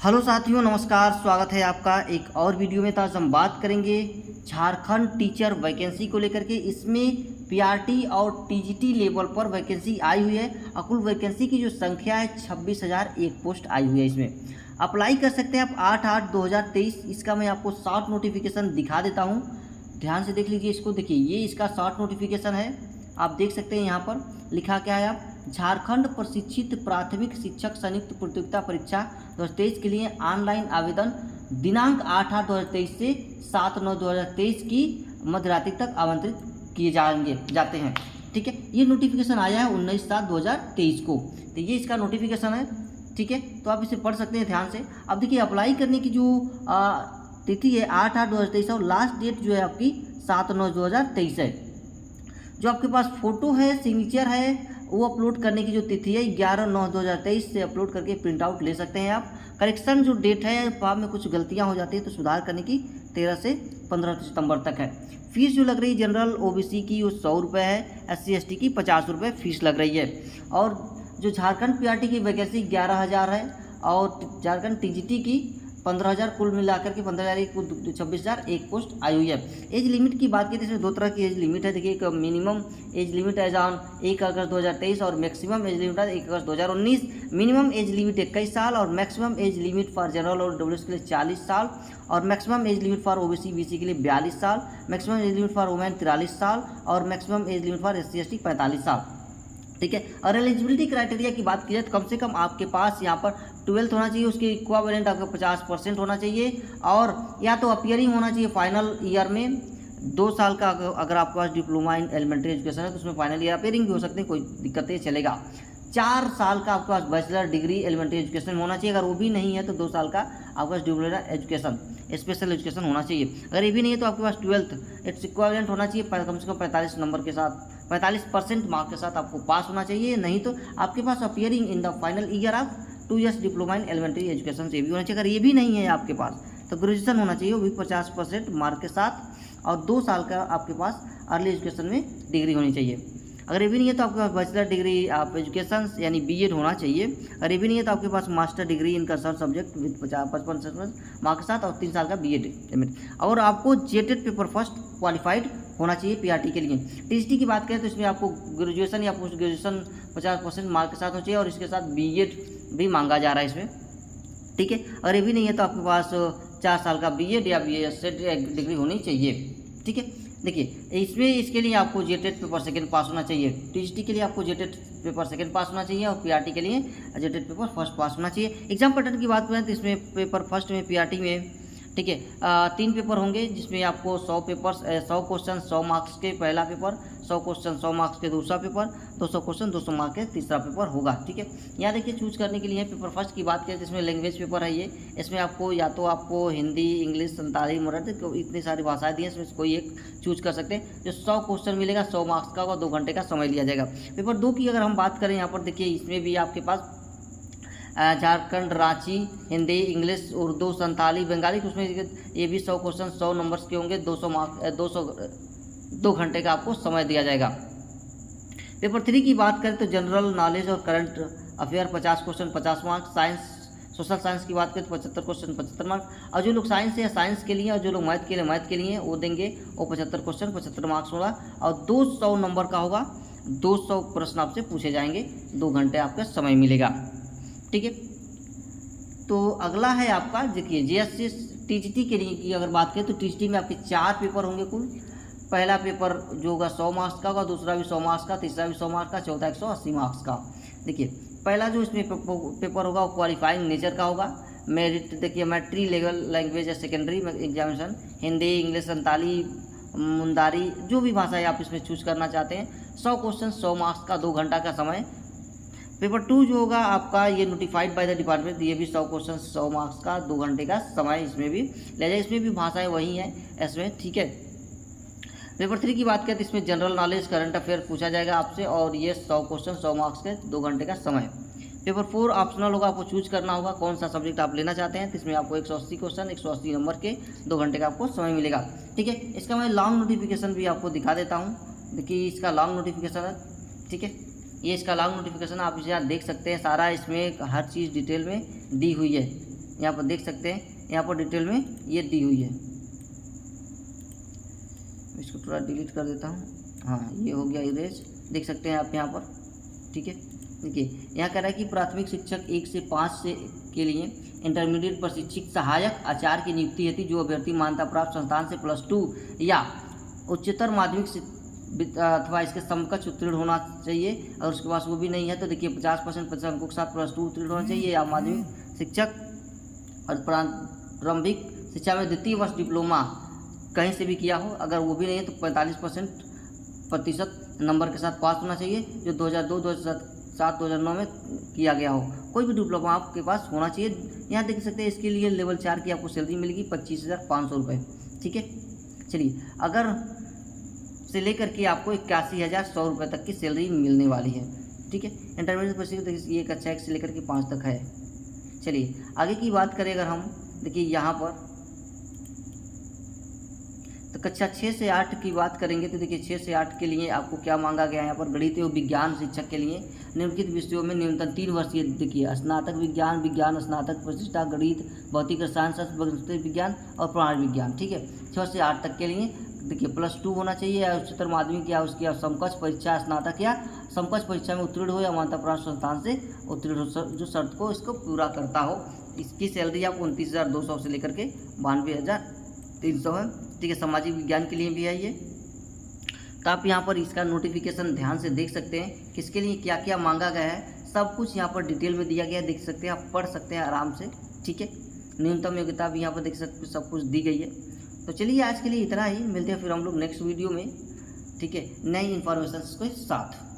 Hello साथियों, नमस्कार। स्वागत है आपका एक और वीडियो में। तो आज हम बात करेंगे झारखंड टीचर वैकेंसी को लेकर के। इसमें पीआरटी और टीजीटी लेवल पर वैकेंसी आई हुई है और कुल वैकेंसी की जो संख्या है 26,001 पोस्ट आई हुई है। इसमें अप्लाई कर सकते हैं आप 8/8/2023। इसका मैं आपको शॉर्ट नोटिफिकेशन दिखा देता हूँ, ध्यान से देख लीजिए इसको। देखिए, ये इसका शॉर्ट नोटिफिकेशन है, आप देख सकते हैं। यहाँ पर लिखा क्या है, आप झारखंड प्रशिक्षित प्राथमिक शिक्षक संयुक्त प्रतियोगिता परीक्षा 2023 के लिए ऑनलाइन आवेदन दिनांक 8/8/2023 से 7/9/2023 की मध्यरात्रि तक आमंत्रित किए जाते हैं। ठीक है, ये नोटिफिकेशन आया है 19/7/2023 को। तो ये इसका नोटिफिकेशन है। ठीक है, तो आप इसे पढ़ सकते हैं ध्यान से। अब देखिए, अप्लाई करने की जो तिथि है 8/8/2023 और लास्ट डेट जो है आपकी 7/9/2023 है। जो आपके पास फ़ोटो है, सिग्नेचर है, वो अपलोड करने की जो तिथि है 11/9/2023 से अपलोड करके प्रिंट आउट ले सकते हैं आप। करेक्शन जो डेट है, फॉर्म में कुछ गलतियां हो जाती है तो सुधार करने की 13 से 15 सितंबर तक है। फीस जो लग रही है जनरल ओबीसी की वो 100 रुपये है, SC ST की 50 रुपये फीस लग रही है। और जो झारखंड पीआरटी की वैकेंसी 11,000 है और झारखंड टीजीटी की 15,000, कुल मिलाकर के 15,000 26,001 पोस्ट आई हुई है। एज लिमिट की बात की तो इसमें दो तरह की एज लिमिट है। देखिए, एक minimum age limit as on 1 अगस्त 2023 और मैक्सिमम एज लिमिट है 1 अगस्त 2019। मिनिमम एज लिमिट 21 साल और maximum age limit for general और डब्ल्यूएस के लिए 40 साल और maximum age limit for OBC BC के लिए 42 साल, maximum age limit for women 43 साल और maximum age limit for SC ST 45 साल। ठीक है, और एलिजिबिलिटी क्राइटेरिया की बात की जाए तो कम से कम आपके पास यहाँ पर 12th होना चाहिए, उसके इक्वावेलेंट आपका 50% होना चाहिए और या तो अपीयरिंग होना चाहिए फाइनल ईयर में 2 साल का। अगर आपके पास डिप्लोमा इन एलिमेंट्री एजुकेशन है तो उसमें फाइनल ईयर अपीयरिंग भी हो सकते हैं, कोई दिक्कत नहीं, चलेगा। 4 साल का आपके पास बैचलर डिग्री एलिमेंट्री एजुकेशन में होना चाहिए। अगर वो भी नहीं है तो 2 साल का आपके पास डिप्लोमा एजुकेशन स्पेशल एजुकेशन होना चाहिए। अगर ये भी नहीं है तो आपके पास 12th इट्स इक्वालेंट होना चाहिए, कम से कम 45 नंबर के साथ, 45% मार्क के साथ आपको पास होना चाहिए। नहीं तो आपके पास appearing in the final year of 2 years diploma in elementary education से भी होना चाहिए। अगर ये भी नहीं है आपके पास तो ग्रेजुएशन होना चाहिए, वो भी 50% मार्क के साथ और 2 साल का आपके पास अर्ली एजुकेशन में डिग्री होनी चाहिए। अगर ये भी नहीं है तो आपके पास बैचलर डिग्री आप एजुकेशन यानी BEd होना चाहिए। अगर ये भी नहीं है तो आपके पास master degree in concern subject with 55% mark के साथ और 3 साल का BEd। और आपको जेटेड पेपर फर्स्ट क्वालिफाइड होना चाहिए पीआरटी के लिए। टीजीटी की बात करें तो इसमें आपको ग्रेजुएशन या पोस्ट ग्रेजुएशन 50% मार्क के साथ होना चाहिए और इसके साथ BEd भी मांगा जा रहा है इसमें। ठीक है, अगर ये भी नहीं है तो आपके पास 4 साल का BEd या BSc डिग्री होनी चाहिए। ठीक है, देखिए इसमें इसके लिए आपको जेटेड पेपर सेकंड पास होना चाहिए। टीजीटी के लिए आपको जेटेड पेपर सेकंड पास होना चाहिए और पीआरटी के लिए जेटेड पेपर फर्स्ट पास होना चाहिए। एग्जाम पैटर्न की बात करें तो इसमें पेपर फर्स्ट में पीआरटी में, ठीक है, 3 पेपर होंगे जिसमें आपको 100 क्वेश्चन 100 मार्क्स के पहला पेपर, 100 क्वेश्चन 100 मार्क्स के दूसरा पेपर, 200 क्वेश्चन 200 मार्क्स के तीसरा पेपर होगा। ठीक है, यहाँ देखिए चूज करने के लिए पेपर फर्स्ट की बात करें तो इसमें लैंग्वेज पेपर है ये। इसमें आपको या तो आपको हिंदी, इंग्लिश, संताली, मराठी, इतनी सारी भाषाएं दी हैं, इसमें कोई एक चूज कर सकते हैं। जो 100 क्वेश्चन मिलेगा 100 मार्क्स का होगा, 2 घंटे का समय लिया जाएगा। पेपर 2 की अगर हम बात करें यहाँ पर देखिए, इसमें भी आपके पास झारखंड, रांची, हिंदी, इंग्लिश, उर्दू, संताली, बंगाली, तो उसमें ये भी 100 क्वेश्चन 100 नंबर्स के होंगे। 2 घंटे का आपको समय दिया जाएगा। पेपर 3 की बात करें तो जनरल नॉलेज और current affair 50 question 50 marks. Science, social science की बात करें तो 75 क्वेश्चन 75 मार्क्स। और जो लोग साइंस है साइंस के लिए और जो लोग मैथ के लिए वो देंगे, वो 75 क्वेश्चन 75 मार्क्स होगा और 200 नंबर का होगा। 200 प्रश्न आपसे पूछे जाएंगे, 2 घंटे आपका समय मिलेगा। ठीक है, तो अगला है आपका देखिए JSC टीजीटी के लिए की अगर बात करें तो टीजीटी में आपके 4 पेपर होंगे कुल। पहला पेपर जो होगा 100 मार्क्स का होगा, दूसरा भी 100 मार्क्स का, तीसरा भी 100 मार्क्स का, चौथा 180 मार्क्स का। देखिए पहला जो इसमें पेपर होगा वो क्वालिफाइंग नेचर का होगा। मेरिट देखिए मैट्री लेवल लैंग्वेज या secondary examination, Hindi, English, Santali, Mundari, जो भी भाषा है आप इसमें चूज करना चाहते हैं। 100 क्वेश्चन 100 मार्क्स का, 2 घंटा का समय। पेपर 2 जो होगा आपका ये नोटिफाइड बाय द डिपार्टमेंट, ये भी 100 क्वेश्चन 100 मार्क्स का, 2 घंटे का समय इसमें भी ले जाए। इसमें भी भाषाएं वही हैं इसमें। ठीक है, पेपर 3 की बात करें तो इसमें जनरल नॉलेज करंट अफेयर पूछा जाएगा आपसे और ये 100 क्वेश्चन 100 मार्क्स के, 2 घंटे का समय। पेपर 4 ऑप्शनल होगा, आपको चूज करना होगा कौन सा सब्जेक्ट आप लेना चाहते हैं। तो इसमें आपको 180 क्वेश्चन 180 नंबर के, 2 घंटे का आपको समय मिलेगा। ठीक है, इसका मैं लॉन्ग नोटिफिकेशन भी आपको दिखा देता हूँ। देखिए इसका लॉन्ग नोटिफिकेशन है। ठीक है, ये इसका लॉन्ग नोटिफिकेशन आप इसे यहाँ देख सकते हैं, सारा इसमें हर चीज़ डिटेल में दी हुई है। यहाँ पर देख सकते हैं, यहाँ पर डिटेल में ये दी हुई है। इसको थोड़ा डिलीट कर देता हूँ। हाँ, ये हो गया इरेज, देख सकते हैं आप यहाँ पर। ठीक है, देखिए यहाँ कह रहा है कि प्राथमिक शिक्षक 1 से 5 से के लिए इंटरमीडिएट प्रशिक्षित सहायक आचार्य की नियुक्ति हेतु जो अभ्यर्थी मान्यता प्राप्त संस्थान से +2 या उच्चतर माध्यमिक अथवा इसके समकक्ष उत्तीर्ण होना चाहिए, और उसके पास वो भी नहीं है तो देखिए 50% 50 अंकों के साथ +2 उत्तीर्ण होना चाहिए, या माध्यमिक शिक्षक और प्रारंभिक शिक्षा में द्वितीय वर्ष डिप्लोमा कहीं से भी किया हो, अगर वो भी नहीं है तो 45% नंबर के साथ पास होना चाहिए, जो 2002, 2007, 2009 में किया गया हो। कोई भी डिप्लोमा आपके पास होना चाहिए। यहाँ देख सकते हैं इसके लिए लेवल 4 की आपको सैलरी मिलेगी 25,500 रुपये। ठीक है, चलिए अगर से लेकर के आपको 81,100 रुपये तक की सैलरी मिलने वाली है। ठीक है, इंटरमीडिएट प्रशिक्षण ये कक्षा 1 से लेकर के 5 तक है। चलिए आगे की बात करें अगर हम, देखिए यहाँ पर तो कक्षा 6 से 8 की बात करेंगे तो देखिए 6 से 8 के लिए आपको क्या मांगा गया है यहाँ पर, गणित एवं विज्ञान शिक्षक के लिए निम्नलिखित विषयों में न्यूनतम 3 वर्षीय, देखिए स्नातक विज्ञान, विज्ञान स्नातक प्रतिष्ठा, गणित, भौतिक रसायन शास्त्र, वनस्पति विज्ञान और प्राणी विज्ञान। ठीक है, 6 से 8 तक के लिए देखिए +2 होना चाहिए, या उच्चतर माध्यमिक या उसकी समकक्ष परीक्षा स्नातक या समकक्ष परीक्षा में उत्तीर्ण हो, या मान्यता प्राप्त संस्थान से उत्तीर्ण हो, जो शर्त को इसको पूरा करता हो। इसकी सैलरी आपको 29,200 से लेकर के 92,300 है। ठीक है, सामाजिक विज्ञान के लिए भी है ये। तो आप यहाँ पर इसका नोटिफिकेशन ध्यान से देख सकते हैं, किसके लिए क्या क्या मांगा गया है, सब कुछ यहाँ पर डिटेल में दिया गया है, देख सकते हैं आप, पढ़ सकते हैं आराम से। ठीक है, न्यूनतम योग्यता भी यहाँ पर देख सकते, सब कुछ दी गई है। तो चलिए आज के लिए इतना ही, मिलते हैं फिर हम लोग नेक्स्ट वीडियो में। ठीक है, नई इन्फॉर्मेशन के साथ।